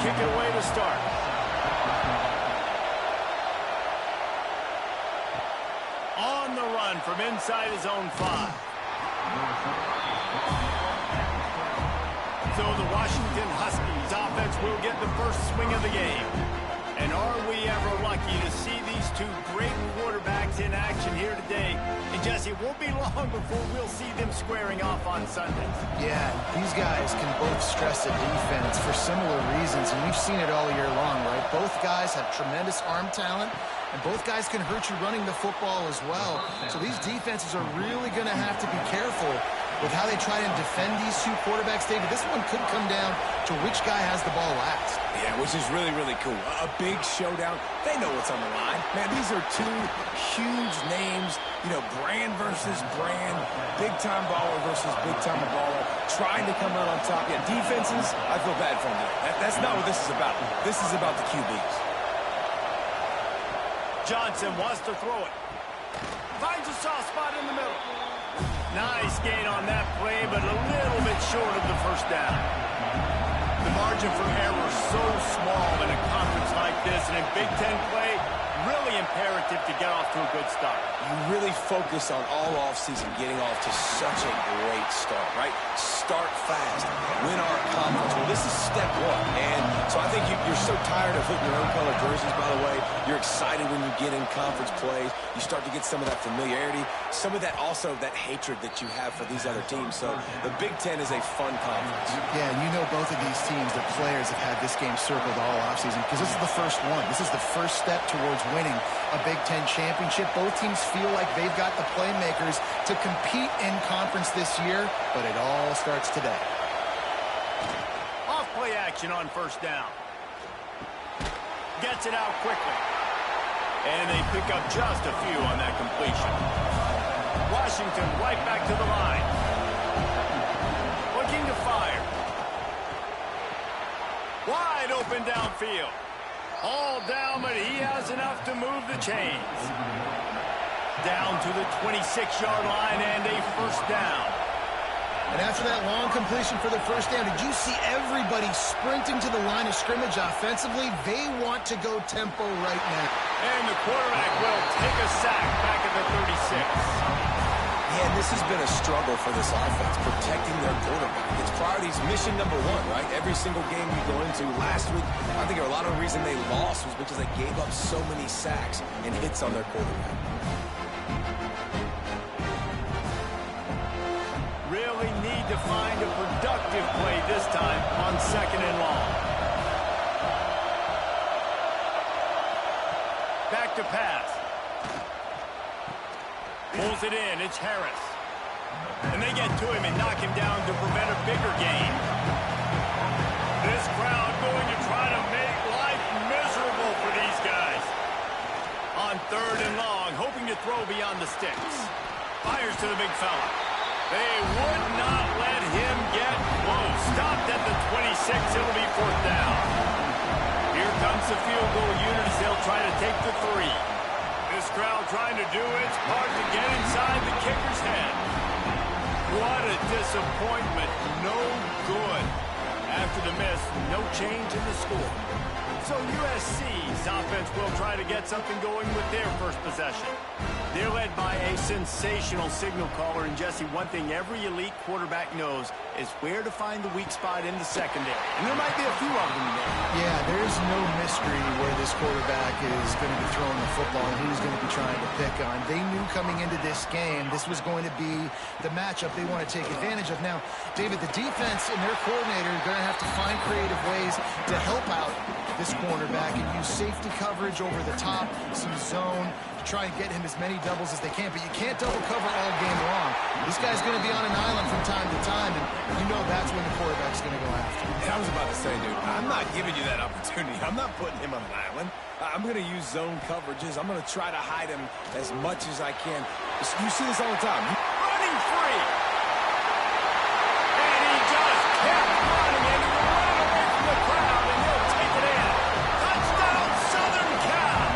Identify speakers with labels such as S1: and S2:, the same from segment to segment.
S1: kick it away to start. On the run from inside his own 5. So the Washington Huskies offense will get the first swing of the game. And are we ever lucky to see these two great quarterbacks in action here today? And Jesse, it won't be long before we'll see them squaring off on Sundays.
S2: Yeah, these guys can both stress a defense for similar reasons, and we've seen it all year long, right? Both guys have tremendous arm talent, and both guys can hurt you running the football as well. So these defenses are really going to have to be careful with how they try and defend these two quarterbacks, David. This one could come down to which guy has the ball last.
S3: Yeah, which is really, really cool. A big showdown. They know what's on the line. Man, these are two huge names, you know, brand versus brand, big-time baller versus big-time baller, trying to come out on top. Yeah, defenses, I feel bad for them. That's not what this is about. This is about the QBs.
S1: Johnson wants to throw it. Finds a soft spot in the middle. Nice gain on that play, but a little bit short of the first down. The margin for error is so small in a conference like this, and in Big Ten play, really imperative to get off to a good start.
S3: You really focus on all offseason getting off to such a great start, right? Start fast, win our conference. Well, this is step one, and so I think you're so tired of hitting your own color jerseys, by the way. You're excited when you get in conference plays. You start to get some of that familiarity, some of that also that hatred that you have for these other teams. So the Big Ten is a fun conference.
S2: Yeah, and you know both of these teams, the players have had this game circled all offseason because this is the first one. This is the first step towards winning a Big Ten championship. Both teams feel like they've got the playmakers to compete in conference this year, but it all starts today.
S1: Off play action on first down. Gets it out quickly. And they pick up just a few on that completion. Washington right back to the line. Looking to fire. Wide open downfield. All down, but he has enough to move the chains. Down to the 26-yard line and a first down.
S2: And after that long completion for the first down, did you see everybody sprinting to the line of scrimmage offensively? They want to go tempo right now.
S1: And the quarterback will take a sack back at the 36.
S3: Yeah, and this has been a struggle for this offense, protecting their quarterback. It's priorities mission number one, right? Every single game you go into. Last week, I think a lot of the reason they lost was because they gave up so many sacks and hits on their quarterback.
S1: Really need to find a productive play this time on second and long. Back to pass. Pulls it in. It's Harris. And they get to him and knock him down to prevent a bigger gain. This crowd going to try to make life miserable for these guys. On third and long, hoping to throw beyond the sticks. Fires to the big fella. They would not let him get close. Stopped at the 26. It'll be fourth down. Here comes the field goal unit as they'll try to take the 3. This crowd trying to do its part to get inside the kicker's head. What a disappointment. No good. After the miss, no change in the score. So USC's offense will try to get something going with their first possession. They're led by a sensational signal caller. And, Jesse, one thing every elite quarterback knows is where to find the weak spot in the secondary. And there might be a few of them there.
S2: Yeah, there's no mystery where this quarterback is going to be throwing the football and who's going to be trying to pick on. They knew coming into this game this was going to be the matchup they want to take advantage of. Now, David, the defense and their coordinator are going to have to find creative ways to help out this cornerback and use safety coverage over the top, some zone, to try and get him as many doubles as they can. But you can't double cover all game long. This guy's going to be on an island from time to time, and you know that's when the quarterback's going to go after.
S3: I was about to say, dude, I'm not giving you that opportunity. I'm not putting him on an island. I'm going to use zone coverages. I'm going to try to hide him as much as I can. You see this all the time.
S1: Running free. And he just kept running, and he ran away from the crowd, and he'll take it in. Touchdown, Southern Cal.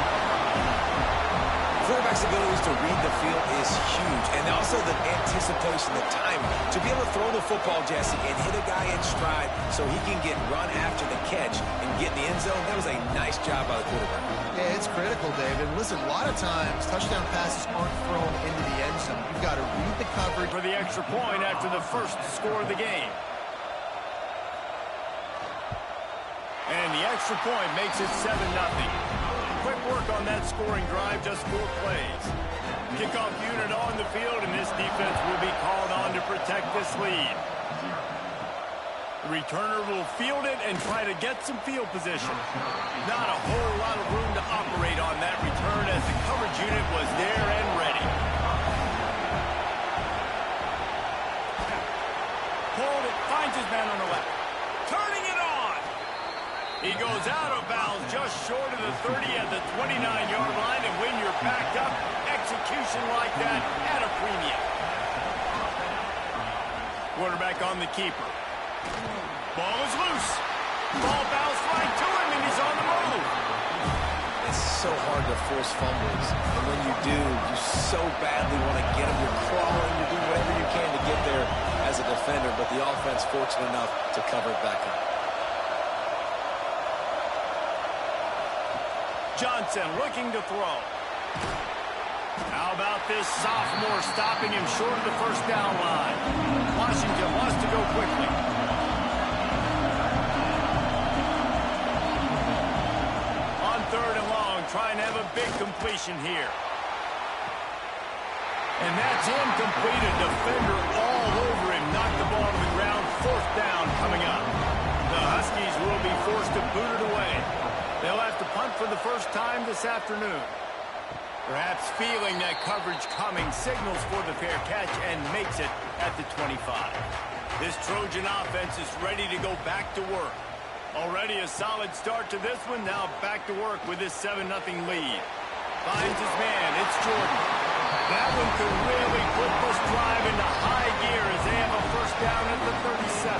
S3: Quarterback's abilities to read the field is huge, and also the anticipation anticipation, the timing. To be able to throw the football, Jesse, and hit a guy in stride so he can get run after the catch and get in the end zone, that was a nice job by the quarterback.
S2: Yeah, it's critical, David. Listen, a lot of times, touchdown passes aren't thrown into the end zone. You've got to read the coverage.
S1: For the extra point after the first score of the game. And the extra point makes it 7-0. Quick work on that scoring drive, just 4 plays. Kickoff unit on the field, and this defense will be called on to protect this lead. The returner will field it and try to get some field position. Not a whole lot of room to operate on that return as the coverage unit was there and ready. Hold it, finds his man on the left. Turning it on. He goes out of bounds just short of the 30 at the 29-yard line, and when you're backed up, execution like that at a premium. Quarterback on the keeper. Ball is loose. Ball bounced right to him, and he's on the move.
S3: It's so hard to force fumbles, and when you do, you so badly want to get them. You're crawling, you do whatever you can to get there as a defender, but the offense fortunate enough to cover it back up.
S1: Johnson looking to throw. How about this sophomore stopping him short of the first down line? Washington wants to go quickly. On 3rd and long, trying to have a big completion here. And that's incomplete. A defender all over him. Knocked the ball to the ground. 4th down coming up. The Huskies will be forced to boot it away. They'll have to punt for the first time this afternoon. Perhaps feeling that coverage coming, signals for the fair catch and makes it at the 25. This Trojan offense is ready to go back to work. Already a solid start to this one. Now back to work with this 7-0 lead. Finds his man. It's Jordan. That one could really put this drive into high gear as they have a first down at the 37.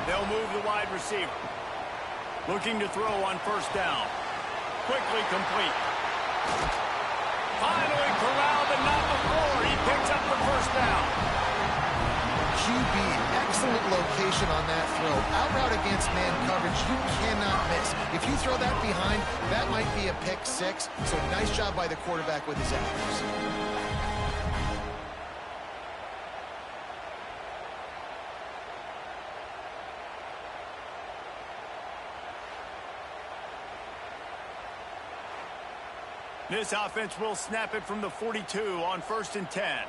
S1: They'll move the wide receiver. Looking to throw on 1st down. Quickly complete. Finally corralled, but not before. He picks up the 1st down.
S2: QB, excellent location on that throw. Out route against man coverage, you cannot miss. If you throw that behind, that might be a pick 6. So nice job by the quarterback with his accuracy.
S1: This offense will snap it from the 42 on 1st and 10.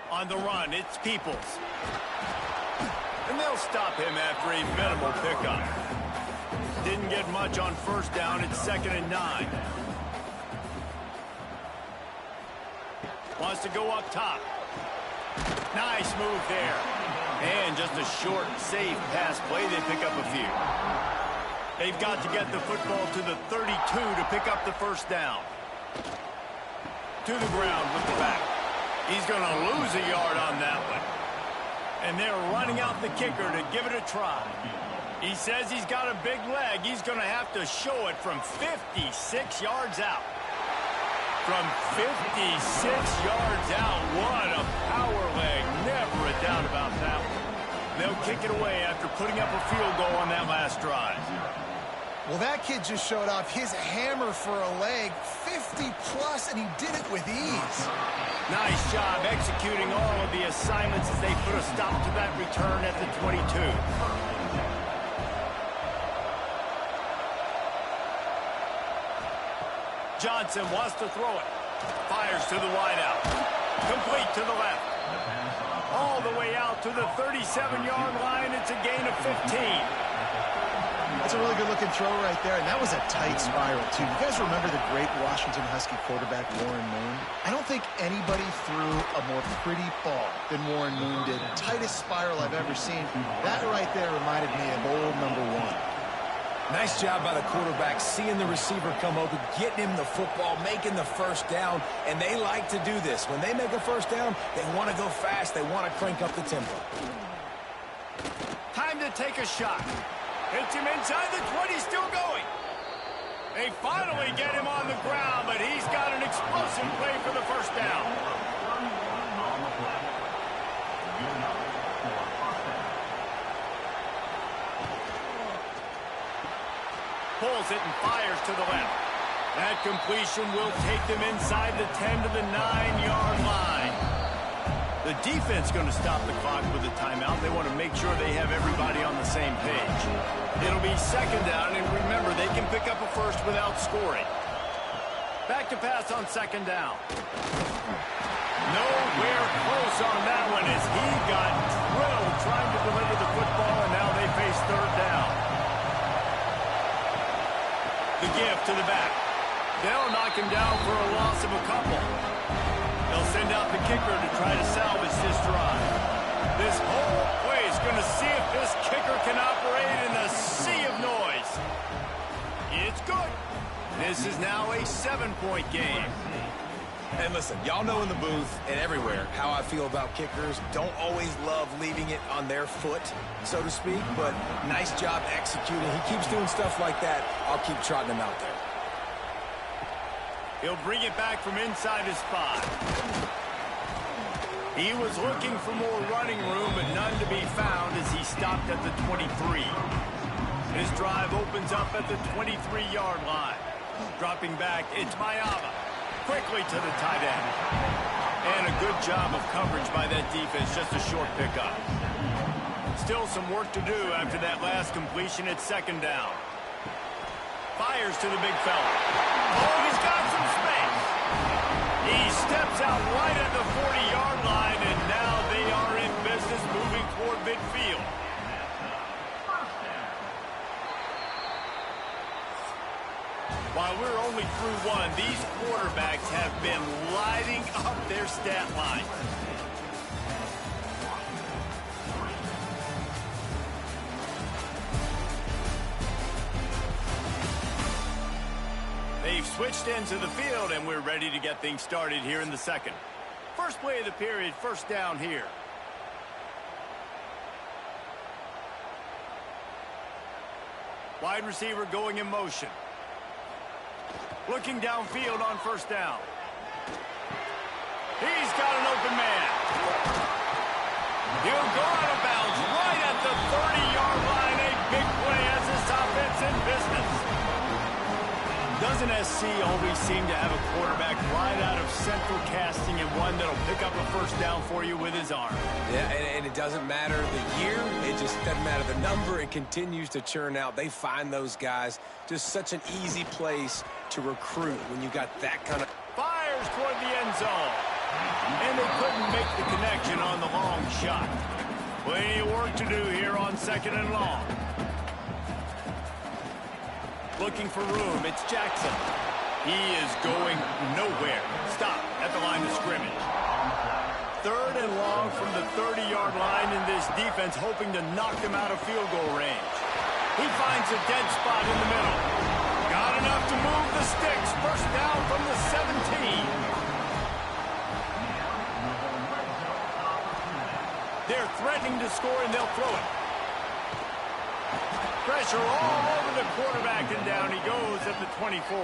S1: On the run, it's Peoples. And they'll stop him after a minimal pickup. Didn't get much on 1st down. It's 2nd and 9. Wants to go up top. Nice move there. And just a short, safe pass play. They pick up a few. They've got to get the football to the 32 to pick up the 1st down. To the ground with the back. He's going to lose a yard on that one. And they're running out the kicker to give it a try. He says he's got a big leg. He's going to have to show it from 56 yards out. From 56 yards out, what a power leg. Never a doubt about that one. They'll kick it away after putting up a field goal on that last drive.
S2: Well, that kid just showed off his hammer for a leg, 50-plus, and he did it with ease.
S1: Nice job executing all of the assignments as they put a stop to that return at the 22. Johnson wants to throw it. Fires to the wideout. Complete to the left. All the way out to the 37-yard line. It's a gain of 15.
S2: That's a really good-looking throw right there, and that was a tight spiral, too. You guys remember the great Washington Husky quarterback, Warren Moon? I don't think anybody threw a more pretty ball than Warren Moon did. Tightest spiral I've ever seen. That right there reminded me of old number 1.
S3: Nice job by the quarterback, seeing the receiver come open, getting him the football, making the 1st down, and they like to do this. When they make a 1st down, they want to go fast. They want to crank up the tempo.
S1: Time to take a shot. Hits him inside the 20, still going. They finally get him on the ground, but he's got an explosive play for the first down. Pulls it and fires to the left. That completion will take them inside the 10 to the 9-yard line. The defense going to stop the clock with a timeout. They want to make sure they have everybody on the same page. It'll be second down, and remember, they can pick up a first without scoring. Back to pass on second down. Nowhere close on that one as he got drilled trying to deliver the football, and now they face third down. The give to the back. They'll knock him down for a loss of a couple. They'll send out the kicker to try to salvage this drive. This whole play is going to see if this kicker can operate in a sea of noise. It's good. This is now a 7-point game.
S3: And listen, y'all know in the booth and everywhere how I feel about kickers. Don't always love leaving it on their foot, so to speak, but nice job executing. He keeps doing stuff like that. I'll keep trotting him out there.
S1: He'll bring it back from inside his spot. He was looking for more running room, but none to be found as he stopped at the 23. His drive opens up at the 23-yard line. Dropping back, it's Mayava. Quickly to the tight end. And a good job of coverage by that defense, just a short pickup. Still some work to do after that last completion at second down. Fires to the big fella. Oh, he's got some space. He steps out right at the 40-yard line, and now they are in business moving toward midfield. While we're only through one, these quarterbacks have been lighting up their stat line. They've switched ends of the field, and we're ready to get things started here in the second. First play of the period, first down here. Wide receiver going in motion. Looking downfield on first down. He's got an open man. He'll go out of bounds right at the 30-yard line. A big play as this offense in business. Doesn't SC always seem to have a quarterback right out of central casting and one that'll pick up a first down for you with his arm?
S3: Yeah, and it doesn't matter the year. It just doesn't matter the number. It continues to churn out. They find those guys just such an easy place to recruit when you got that kind of...
S1: Fires toward the end zone. And they couldn't make the connection on the long shot. Plenty of work to do here on second and long. Looking for room, it's Jackson. He is going nowhere. Stop at the line of scrimmage. Third and long from the 30-yard line, in this defense hoping to knock them out of field goal range. He finds a dead spot in the middle. Got enough to move the sticks. First down from the 17. They're threatening to score, and they'll throw it. Pressure all over the quarterback, and down he goes at the 24.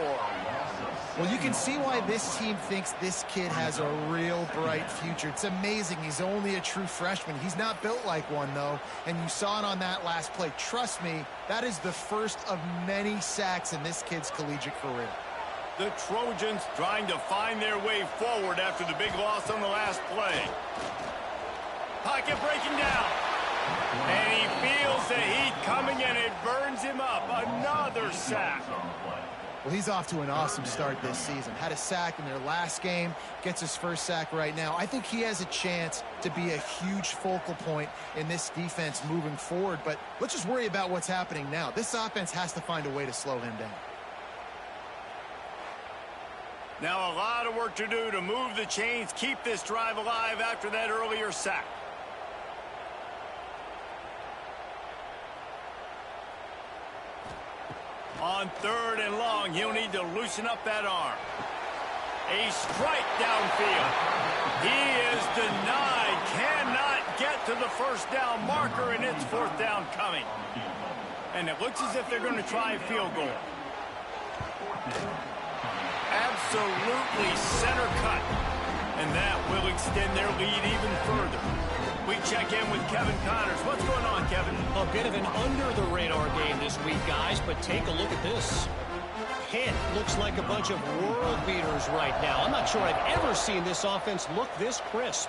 S2: Well, you can see why this team thinks this kid has a real bright future. It's amazing. He's only a true freshman. He's not built like one, though, and you saw it on that last play. Trust me, that is the first of many sacks in this kid's collegiate career.
S1: The Trojans trying to find their way forward after the big loss on the last play. Pocket breaking down. And he feels the heat coming, and it burns him up. Another sack.
S2: Well, he's off to an awesome start this season. Had a sack in their last game, gets his first sack right now. I think he has a chance to be a huge focal point in this defense moving forward. But let's just worry about what's happening now. This offense has to find a way to slow him down.
S1: Now a lot of work to do to move the chains, keep this drive alive after that earlier sack. On third and long, he'll need to loosen up that arm. A strike downfield. He is denied. Cannot get to the first down marker, and it's fourth down coming. And it looks as if they're going to try a field goal. Absolutely center cut. And that will extend their lead even further. We check in with Kevin Connors. What's going on, Kevin?
S4: A bit of an under-the-radar game this week, guys, but take a look at this. It looks like a bunch of world beaters right now. I'm not sure I've ever seen this offense look this crisp.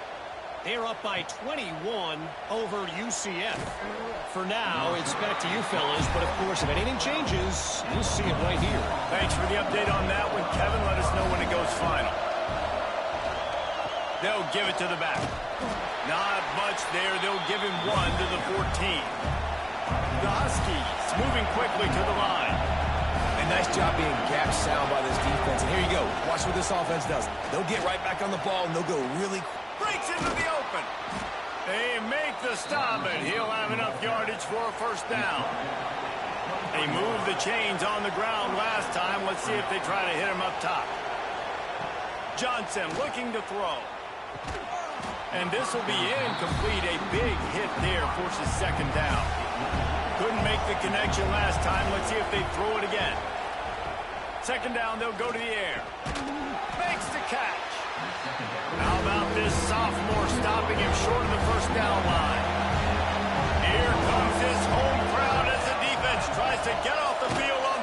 S4: They're up by 21 over UCF. For now, it's back to you fellas, but of course, if anything changes, you'll see it right here.
S1: Thanks for the update on that one, Kevin. Let us know when it goes final. They'll give it to the back. Not much there. They'll give him 1 to the 14. The Huskies moving quickly to the line.
S3: And nice job being gap sound by this defense. And here you go. Watch what this offense does. They'll get right back on the ball, and they'll go really quick.
S1: Breaks into the open. They make the stop, and he'll have enough yardage for a first down. They moved the chains on the ground last time. Let's see if they try to hit him up top. Johnson looking to throw. And this will be incomplete. A big hit there forces second down. Couldn't make the connection last time. Let's see if they throw it again. Second down, they'll go to the air. Makes the catch. How about this sophomore stopping him short of the first down line? Here comes his home crowd as the defense tries to get off the field.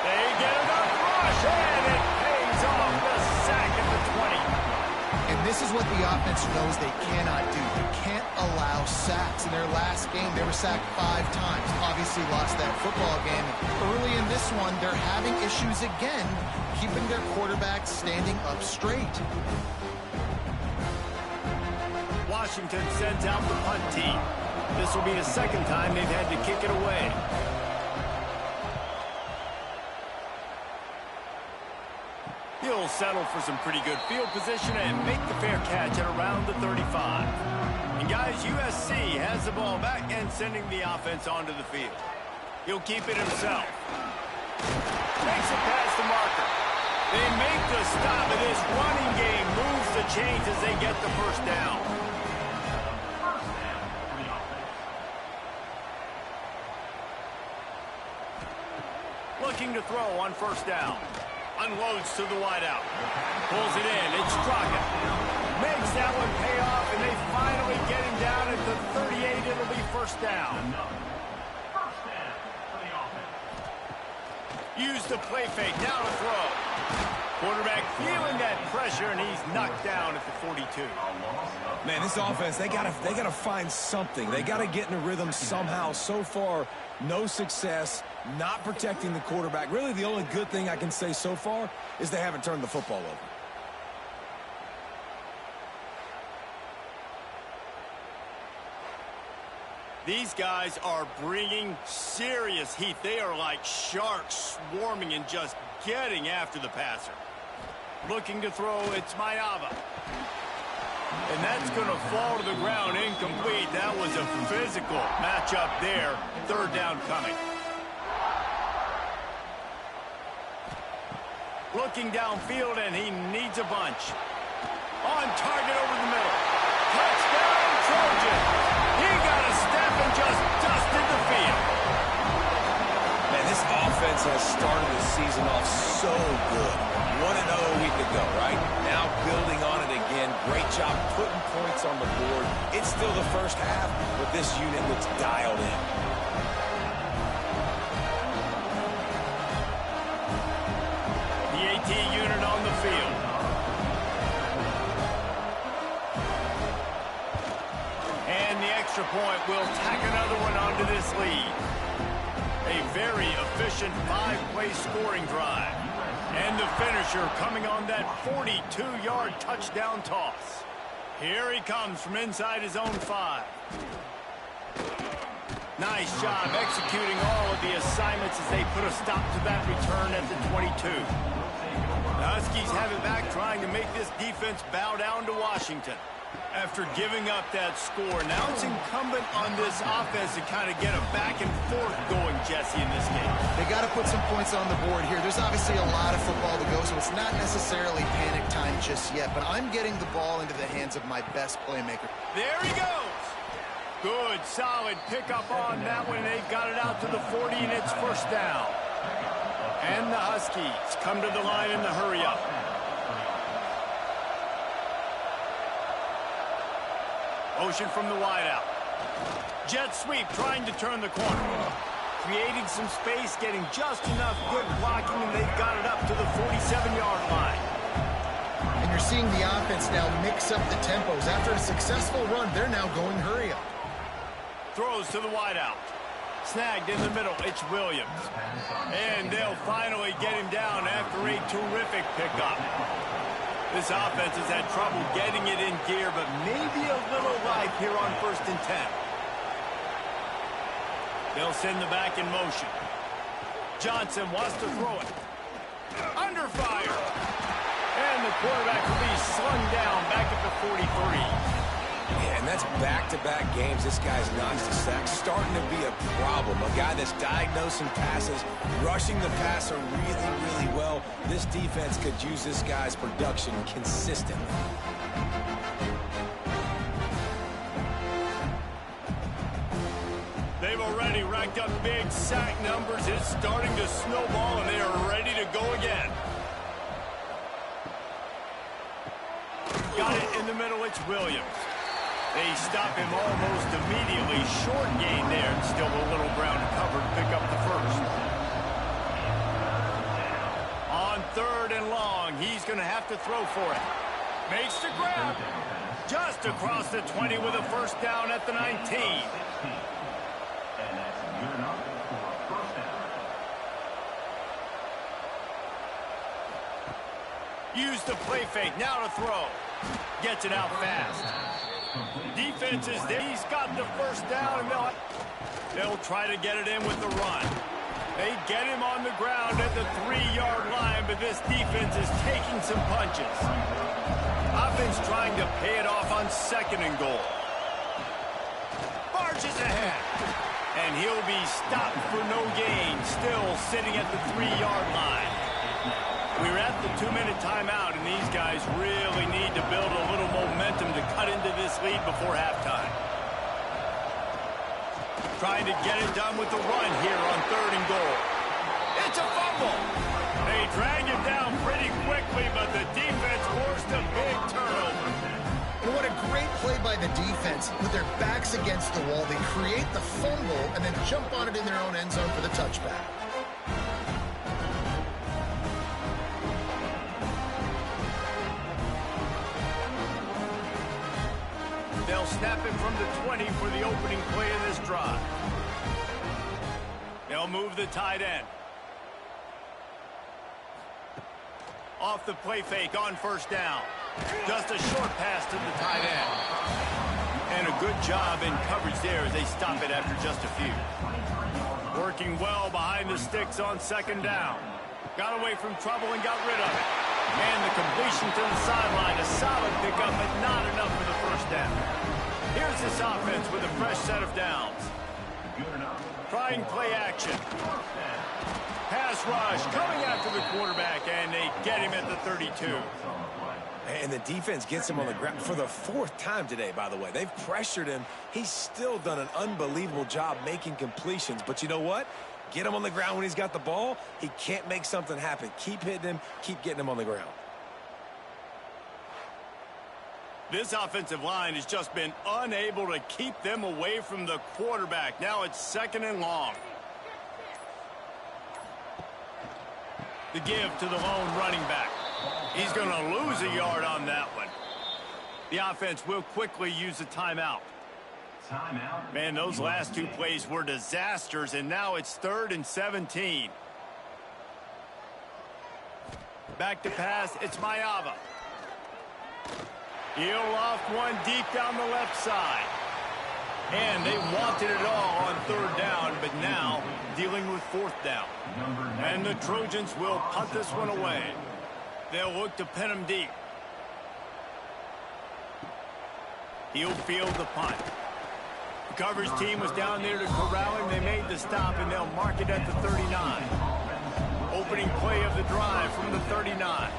S1: They get enough rush, and it pays off the sack at the 20.
S2: And this is what the offense knows they cannot do. They can't allow sacks. In their last game, they were sacked 5 times. Obviously lost that football game. Early in this one, they're having issues again, keeping their quarterback standing up straight.
S1: Washington sends out the punt team. This will be the second time they've had to kick it away. He'll settle for some pretty good field position and make the fair catch at around the 35. And guys, USC has the ball back and sending the offense onto the field. He'll keep it himself. Makes it past the marker. They make the stop, and this running game moves the chains as they get the first down. Looking to throw on first down. Unloads to the wideout. Pulls it in. It's Crockett. Makes that one pay off, and they finally get him down at the 38. It'll be first down. Use the play fake. Down to throw. Quarterback feeling that pressure, and he's knocked down at the 42.
S3: Man, this offense, they gotta find something. They gotta get in a rhythm somehow. So far, no success, not protecting the quarterback. Really, the only good thing I can say so far is they haven't turned the football over.
S1: These guys are bringing serious heat. They are like sharks swarming and just getting after the passer. Looking to throw, it's Mayava. And that's going to fall to the ground incomplete. That was a physical matchup there. Third down coming. Looking downfield, and he needs a bunch. On target over the middle. Touchdown, Trojan. He got a step and just dusted the field.
S3: Man, this offense has started the season off so good. 1-0 a week ago, right? Now building on it again. Great job putting points on the board. It's still the first half, but this unit looks dialed in.
S1: The AT unit on the field. And the extra point will tack another one onto this lead. A very efficient 5-play scoring drive. And the finisher coming on that 42-yard touchdown toss. Here he comes from inside his own 5. Nice job executing all of the assignments as they put a stop to that return at the 22. The Huskies have it back, trying to make this defense bow down to Washington. After giving up that score, now it's incumbent on this offense to kind of get a back and forth going, Jesse, in this game.
S2: They got to put some points on the board here. There's obviously a lot of football to go, so it's not necessarily panic time just yet, but I'm getting the ball into the hands of my best playmaker.
S1: There he goes. Good, solid pickup on that one. They've got it out to the 40, and it's first down. And the Huskies come to the line in the hurry-up. Motion from the wideout. Jet sweep trying to turn the corner. Creating some space, getting just enough good blocking, and they've got it up to the 47-yard line.
S2: And you're seeing the offense now mix up the tempos. After a successful run, they're now going hurry-up.
S1: Throws to the wideout. Snagged in the middle. It's Williams. And they'll finally get him down after a terrific pickup. This offense has had trouble getting it in gear, but maybe a little life here on 1st and 10. They'll send the back in motion. Johnson wants to throw it. Under fire. And the quarterback will be slung down back at the 43.
S3: Yeah, and that's back-to-back games. This guy's notched a sack, starting to be a problem. A guy that's diagnosing passes, rushing the passer really, really well. This defense could use this guy's production consistently.
S1: They've already racked up big sack numbers. It's starting to snowball, and they are ready to go again. Got it in the middle. It's Williams. They stop him almost immediately. Short gain there, and still a little ground to cover to pick up the first. On 3rd and long, he's going to have to throw for it. Makes the grab. Just across the 20 with a first down at the 19. Use the play fake. Now to throw. Gets it out fast. Defense is there. He's got the first down, and they'll try to get it in with the run. They get him on the ground at the 3-yard line, but this defense is taking some punches. Offense trying to pay it off on 2nd and goal. Barges ahead. And he'll be stopped for no gain, still sitting at the 3-yard line. We're at the 2-minute timeout, and these guys really need to build a little momentum to cut into this lead before halftime. Trying to get it done with the run here on 3rd and goal. It's a fumble. They drag him down pretty quickly, but the defense forced a big turnover.
S2: And what a great play by the defense. With their backs against the wall, they create the fumble and then jump on it in their own end zone for the touchback.
S1: They'll snap it from the 20 for the opening play of this drive. They'll move the tight end. Off the play fake on 1st down. Just a short pass to the tight end. And a good job in coverage there as they stop it after just a few. Working well behind the sticks on 2nd down. Got away from trouble and got rid of it. And the completion to the sideline, a solid pickup, but not enough for the first down. Here's this offense with a fresh set of downs. Trying play action. Pass rush coming after the quarterback, and they get him at the 32.
S3: And the defense gets him on the ground for the 4th time today, by the way. They've pressured him. He's still done an unbelievable job making completions. But you know what? Get him on the ground when he's got the ball. He can't make something happen. Keep hitting him. Keep getting him on the ground.
S1: This offensive line has just been unable to keep them away from the quarterback. Now it's 2nd and long. The give to the lone running back. He's going to lose a yard on that one. The offense will quickly use a timeout. Man, those last 2 plays were disasters, and now it's 3rd and 17. Back to pass, it's Mayava. He'll loft one deep down the left side. And they wanted it all on 3rd down, but now dealing with 4th down. And the Trojans will punt this one away. They'll look to pin him deep. He'll field the punt. The coverage team was down there to corral him. They made the stop, and they'll mark it at the 39. Opening play of the drive from the 39.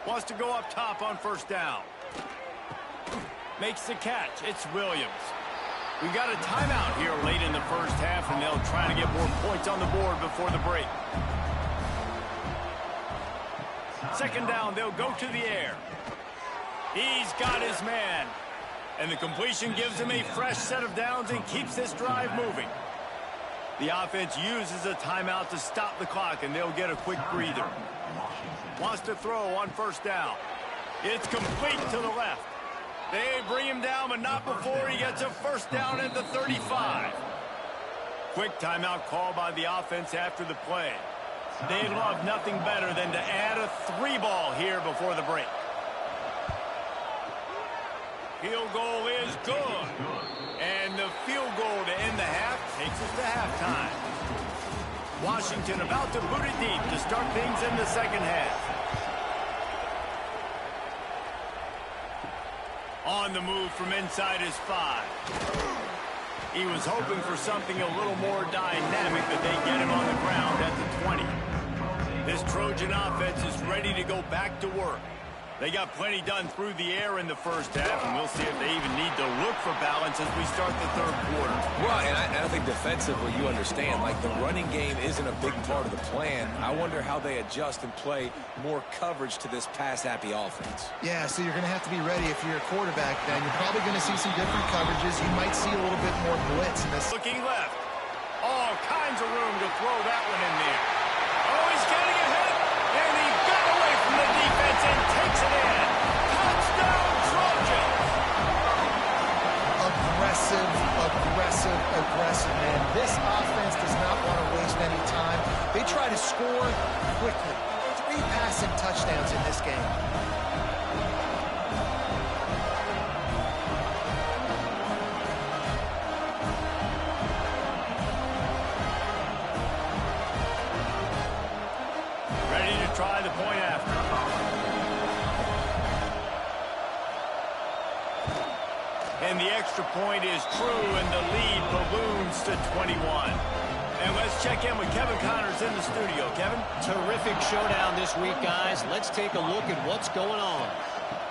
S1: Wants to go up top on 1st down. Makes the catch. It's Williams. We've got a timeout here late in the first half, and they'll try to get more points on the board before the break. Second down, they'll go to the air. He's got his man. And the completion gives him a fresh set of downs and keeps this drive moving. The offense uses a timeout to stop the clock, and they'll get a quick breather. Wants to throw on first down. It's complete to the left. They bring him down, but not before he gets a first down at the 35. Quick timeout call by the offense after the play. They'd love nothing better than to add a 3-ball here before the break. Field goal is good. And the field goal to end the half takes us to halftime. Washington about to boot it deep to start things in the second half. On the move from inside his 5. He was hoping for something a little more dynamic, but they get him on the ground at the 20. This Trojan offense is ready to go back to work. They got plenty done through the air in the first half, and we'll see if they even need to look for balance as we start the third quarter.
S3: Right, and I think defensively you understand, like the running game isn't a big part of the plan. I wonder how they adjust and play more coverage to this pass-happy offense.
S2: Yeah, so you're going to have to be ready if you're a quarterback then. You're probably going to see some different coverages. You might see a little bit more blitz in this.
S1: Looking left. All kinds of room to throw that one in there. Oh, he's getting a hit, and he got away from the defense and takes it in. Touchdown, Trojans!
S2: Aggressive, man. This offense does not want to waste any time. They try to score quickly. 3 passing touchdowns in this game.
S1: Ready to try the point after. And the extra point is true, and the lead balloons to 21. And let's check in with Kevin Connors in the studio. Kevin?
S4: Terrific showdown this week, guys. Let's take a look at what's going on.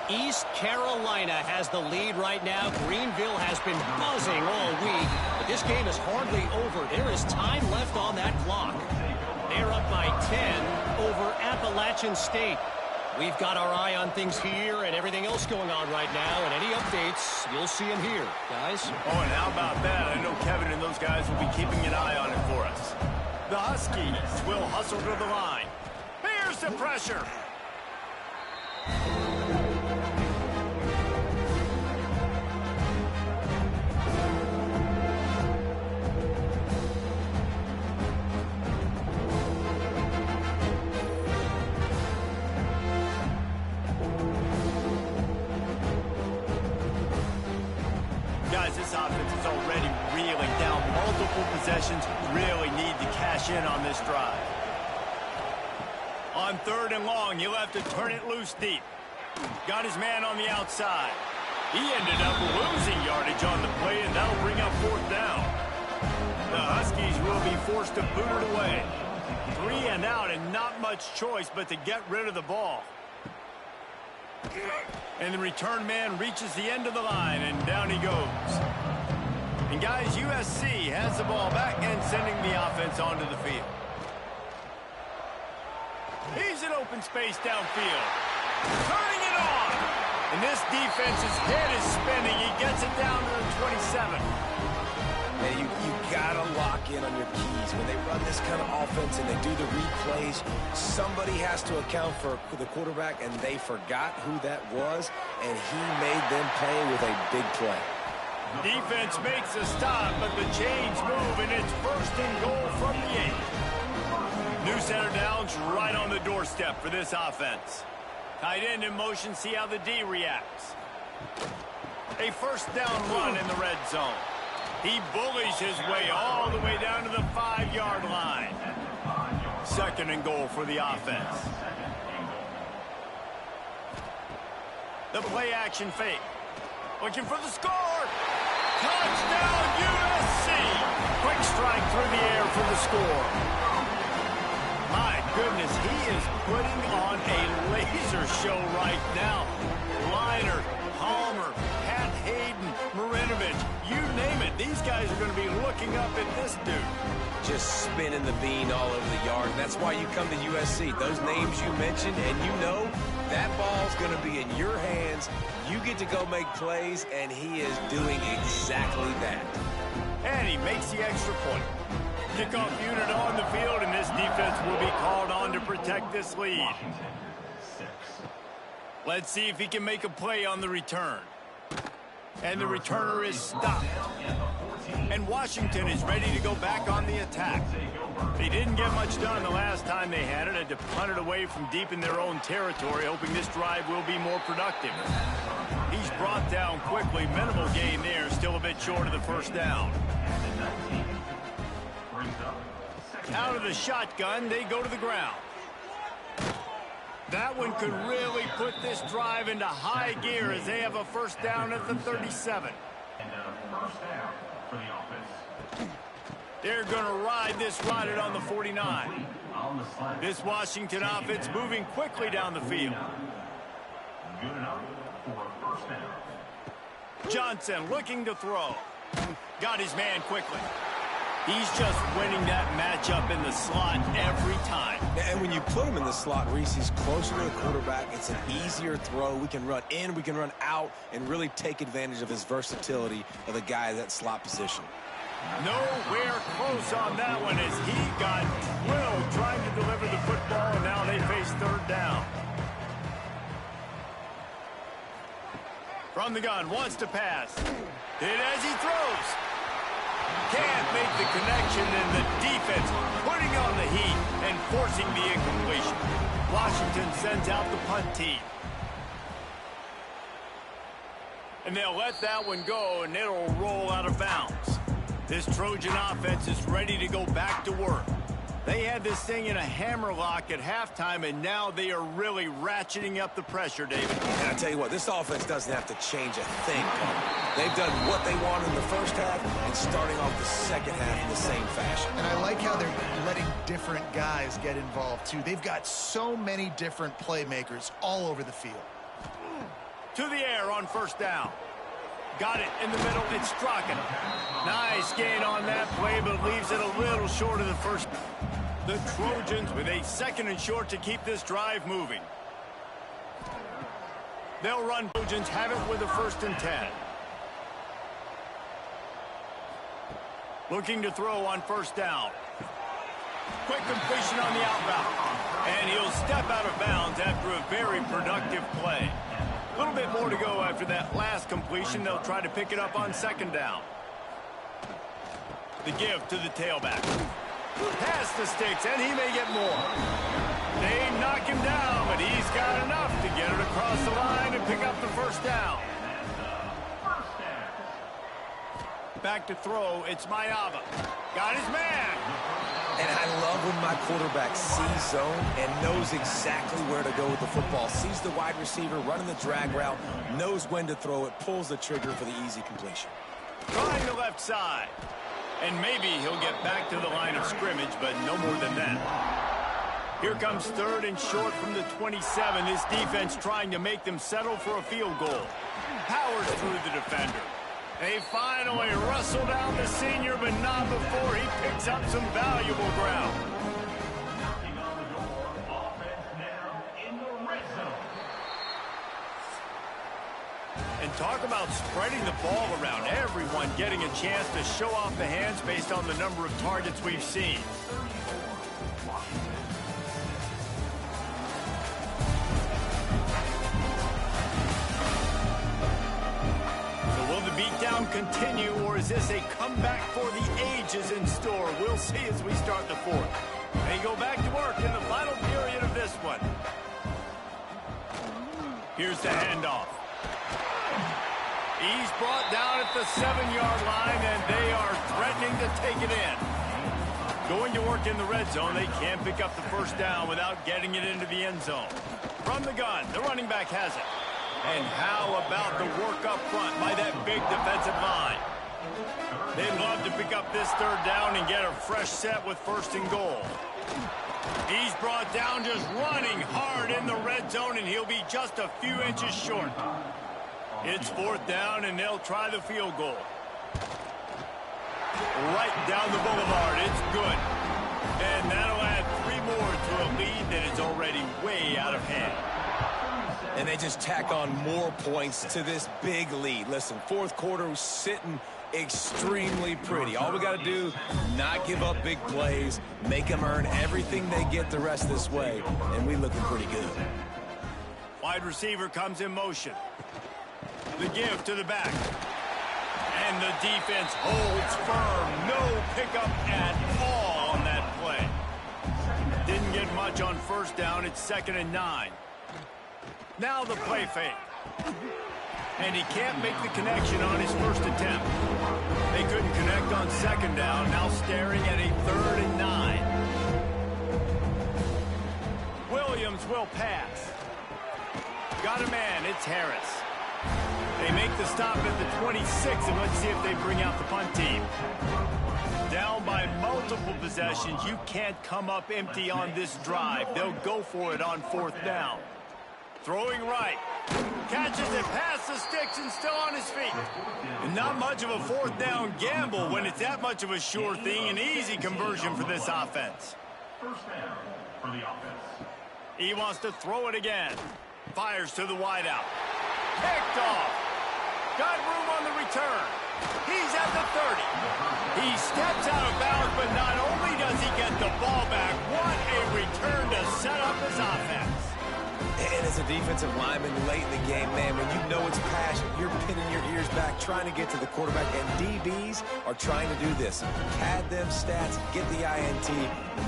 S4: East Carolina has the lead right now. Greenville has been buzzing all week, but this game is hardly over. There is time left on that clock. They're up by 10 over Appalachian State. We've got our eye on things here and everything else going on right now, and any updates, you'll see them here, guys.
S1: Oh, and how about that? I know Kevin and those guys will be keeping an eye on it for us. The Huskies will hustle to the line. Here's the pressure. Guys, this offense is already reeling down multiple possessions. Really need to cash in on this drive. On 3rd and long, you'll have to turn it loose deep. Got his man on the outside. He ended up losing yardage on the play, and that'll bring up 4th down. The Huskies will be forced to boot it away. 3 and out, and not much choice but to get rid of the ball. And the return man reaches the end of the line, and down he goes. And guys, USC has the ball back and sending the offense onto the field. He's in open space downfield. Turning it on. And this defense's head is spinning. He gets it down to the 27.
S3: Man, you gotta lock in on your keys. When they run this kind of offense and they do the replays, somebody has to account for the quarterback, and they forgot who that was, and he made them pay with a big play.
S1: Defense makes a stop, but the chains move, and it's 1st and goal from the 8. New center downs right on the doorstep for this offense. Tight end in motion, see how the D reacts. A 1st down run in the red zone. He bullies his way all the way down to the 5-yard line. 2nd and goal for the offense. The play action fake. Looking for the score. Touchdown USC. Quick strike through the air for the score. My goodness, he is putting on a laser show right now. Liner, Palmer, Pat these guys are going to be looking up at this dude.
S3: Just spinning the bean all over the yard. That's why you come to USC. Those names you mentioned, and you know that ball's going to be in your hands. You get to go make plays, and he is doing exactly that.
S1: And he makes the extra point. Kickoff unit on the field, and this defense will be called on to protect this lead. Let's see if he can make a play on the return. And the returner is stopped. And Washington is ready to go back on the attack. They didn't get much done the last time they had it. Had to punt it away from deep in their own territory, hoping this drive will be more productive. He's brought down quickly. Minimal gain there. Still a bit short of the first down. Out of the shotgun, they go to the ground. That one could really put this drive into high gear as they have a first down at the 37. They're going to ride this ride on the 49. This Washington offense moving quickly down the field. Johnson looking to throw. Got his man quickly. He's just winning that matchup in the slot every time.
S3: And when you put him in the slot, Reese, he's closer to the quarterback. It's an easier throw. We can run in, we can run out, and really take advantage of his versatility of the guy at that slot position.
S1: Nowhere close on that one as he got drilled trying to deliver the football, and now they face third down. From the gun, wants to pass. Did as he throws. Can't make the connection, and the defense putting on the heat and forcing the incompletion. Washington sends out the punt team. And they'll let that one go, and it'll roll out of bounds. This Trojan offense is ready to go back to work. They had this thing in a hammerlock at halftime, and now they are really ratcheting up the pressure, David.
S3: And I tell you what, this offense doesn't have to change a thing. They've done what they wanted in the first half and starting off the second half in the same fashion.
S2: And I like how they're letting different guys get involved, too. They've got so many different playmakers all over the field.
S1: To the air on first down. Got it in the middle. It's Strachan. Nice gain on that play, but leaves it a little short of the first. The Trojans with a second and short to keep this drive moving. They'll run. Trojans have it with a 1st and 10. Looking to throw on first down. Quick completion on the outbound. And he'll step out of bounds after a very productive play. A little bit more to go after that last completion. They'll try to pick it up on 2nd down. The give to the tailback. Past the sticks, and he may get more. They knock him down, but he's got enough to get it across the line and pick up the first down. Back to throw, it's Mayava. Got his man.
S3: And I love when my quarterback sees zone and knows exactly where to go with the football. Sees the wide receiver running the drag route, knows when to throw it, pulls the trigger for the easy completion.
S1: Trying the left side. And maybe he'll get back to the line of scrimmage, but no more than that. Here comes 3rd and short from the 27. This defense trying to make them settle for a field goal. Powers through the defender. They finally wrestle down the senior, but not before he picks up some valuable ground. And talk about spreading the ball around. Everyone getting a chance to show off the hands based on the number of targets we've seen. So will the beatdown continue, or is this a comeback for the ages in store? We'll see as we start the 4th. They go back to work in the final period of this one. Here's the handoff. He's brought down at the 7-yard line, and they are threatening to take it in. Going to work in the red zone, they can't pick up the first down without getting it into the end zone. From the gun, the running back has it. And how about the work up front by that big defensive line? They'd love to pick up this 3rd down and get a fresh set with 1st and goal. He's brought down just running hard in the red zone, and he'll be just a few inches short. It's 4th down, and they'll try the field goal. right down the boulevard. It's good. And that'll add 3 more to a lead that is already way out of hand.
S3: And they just tack on more points to this big lead. Listen, fourth quarter was sitting extremely pretty. All we got to do, not give up big plays, make them earn everything they get the rest this way, and we looking pretty good.
S1: Wide receiver comes in motion. The give to the back. And the defense holds firm. No pickup at all on that play. Didn't get much on first down. It's 2nd and 9. Now the play fake. And he can't make the connection on his first attempt. They couldn't connect on 2nd down. Now staring at a 3rd and 9. Williams will pass. Got a man. It's Harris. They make the stop at the 26, and let's see if they bring out the punt team. Down by multiple possessions, you can't come up empty on this drive. They'll go for it on 4th down. Throwing right. Catches it past the sticks and still on his feet. And not much of a 4th down gamble when it's that much of a sure thing. An easy conversion for this offense.
S5: First down for the offense.
S1: He wants to throw it again. Fires to the wideout. Picked off. Got room on the return. He's at the 30. He steps out of bounds, but not only does he get the ball back, what a return to set up his offense.
S3: And as a defensive lineman late in the game, man, when you know it's passion, you're pinning your ears back, trying to get to the quarterback, and DBs are trying to do this. Pad them stats, get the INT.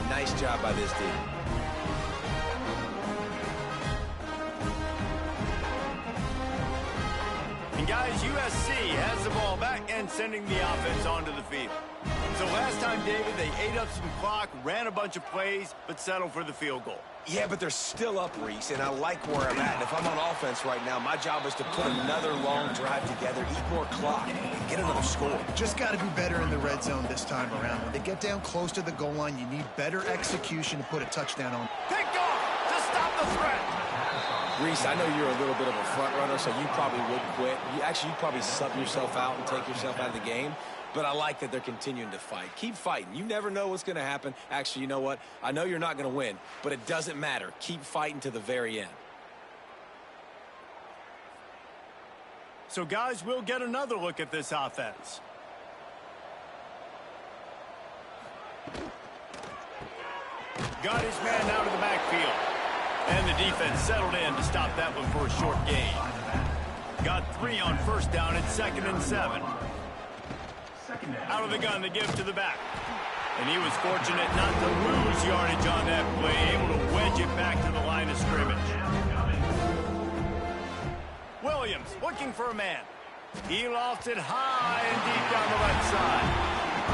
S3: Nice job by this team.
S1: And guys, USC has the ball back and sending the offense onto the field. So last time, David, they ate up some clock, ran a bunch of plays, but settled for the field goal.
S3: Yeah, but they're still up, Reese, and I like where I'm at. And if I'm on offense right now, my job is to put another long drive together, eat more clock, and get another score.
S2: Just got to be better in the red zone this time around. When they get down close to the goal line, you need better execution to put a touchdown on.
S1: Picked off to stop the threat.
S3: Reese, I know you're a little bit of a front runner, so you probably would quit. You'd probably sub yourself out and take yourself out of the game. But I like that they're continuing to fight. Keep fighting. You never know what's going to happen. Actually, you know what? I know you're not going to win, but it doesn't matter. Keep fighting to the very end.
S1: So, guys, we'll get another look at this offense. Got his man out of the backfield. And the defense settled in to stop that one for a short gain. Got 3 on first down at 2nd and 7. Out of the gun, the give to the back. And he was fortunate not to lose yardage on that play, able to wedge it back to the line of scrimmage. Williams looking for a man. He lofts it high and deep down the right side.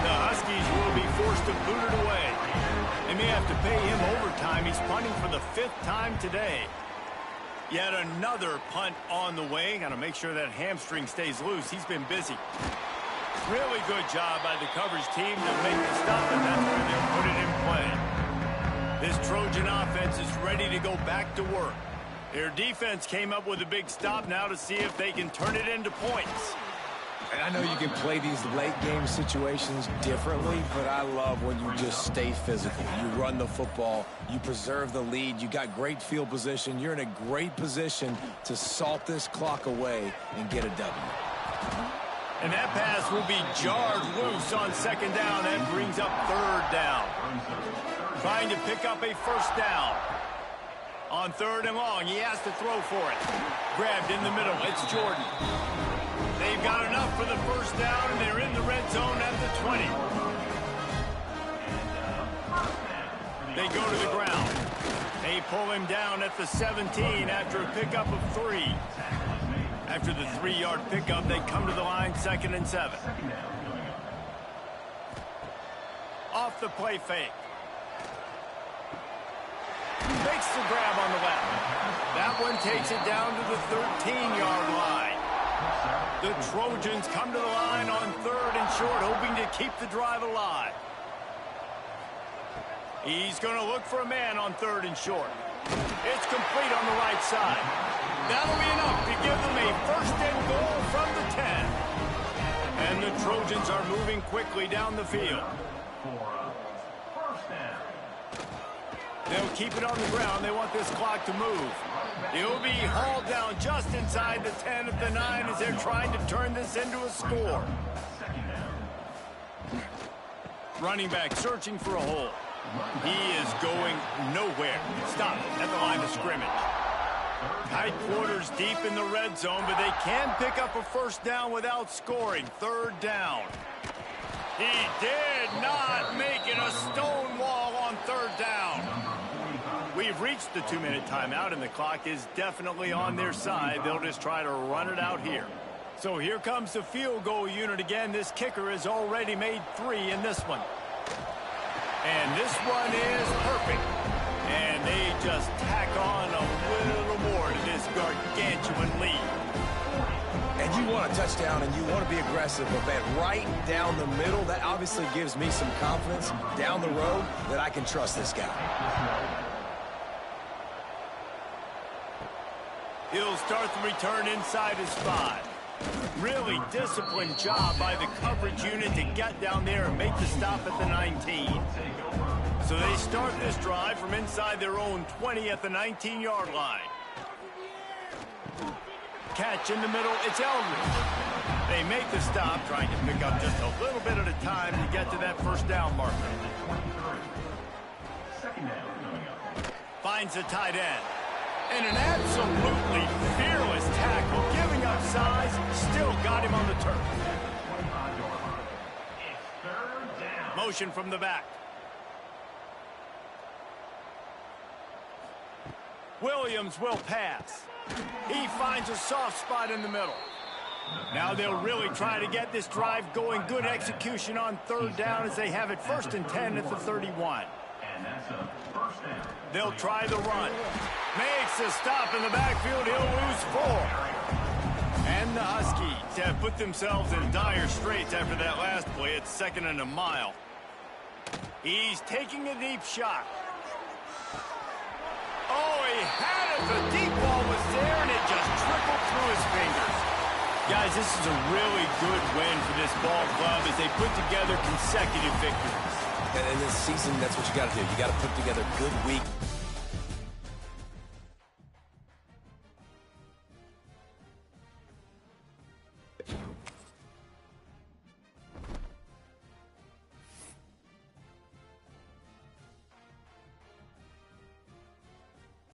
S1: The Huskies will be forced to boot it away. They may have to pay him overtime. He's punting for the 5th time today. Yet another punt on the way. Got to make sure that hamstring stays loose. He's been busy. Really good job by the coverage team to make the stop, and that's where they put it in play. This Trojan offense is ready to go back to work. Their defense came up with a big stop now to see if they can turn it into points.
S3: And I know you can play these late game situations differently, but I love when you just stay physical. You run the football, you preserve the lead, you got great field position, you're in a great position to salt this clock away and get a W.
S1: And that pass will be jarred loose on 2nd down. That brings up 3rd down. Trying to pick up a 1st down. On 3rd and long, he has to throw for it. Grabbed in the middle, it's Jordan. They've got enough for the 1st down, and they're in the red zone at the 20. They go to the ground. They pull him down at the 17 after a pickup of 3. After the 3-yard pickup, they come to the line, 2nd and 7. Off the play fake. Makes the grab on the left. That one takes it down to the 13-yard line. The Trojans come to the line on 3rd and short, hoping to keep the drive alive. He's going to look for a man on 3rd and short. It's complete on the right side. That'll be enough to give them a 1st and goal from the 10. And the Trojans are moving quickly down the field. They'll keep it on the ground. They want this clock to move. He'll be hauled down just inside the 10 of the 9 as they're trying to turn this into a score. Running back searching for a hole. He is going nowhere. Stop at the line of scrimmage. Tight quarters deep in the red zone, but they can pick up a first down without scoring. Third down. He did not make it a stone wall on third down. We've reached the 2-minute timeout, and the clock is definitely on their side. They'll just try to run it out here. So here comes the field goal unit again. This kicker has already made 3 in this one. And this one is perfect. And they just tack on a little more to this gargantuan lead.
S3: And you want a touchdown and you want to be aggressive, but man, right down the middle, that obviously gives me some confidence down the road that I can trust this guy.
S1: He'll start the return inside his 5. Really disciplined job by the coverage unit to get down there and make the stop at the 19. So they start this drive from inside their own 20 at the 19-yard line. Catch in the middle, it's Eldridge. They make the stop, trying to pick up just a little bit at a time to get to that first down marker. Finds the tight end. And an absolutely fearless tackle, giving up size, still got him on the turf. Motion from the back. Williams will pass. He finds a soft spot in the middle. Now they'll really try to get this drive going. Good execution on third down as they have it 1st and 10 at the 31. They'll try the run. Makes a stop in the backfield. He'll lose 4. And the Huskies have put themselves in dire straits after that last play. It's 2nd and a mile. He's taking a deep shot. Oh, he had it. The deep ball was there, and it just trickled through his fingers. Guys, this is a really good win for this ball club as they put together consecutive victories.
S3: And in this season, that's what you got to do. You got to put together good week.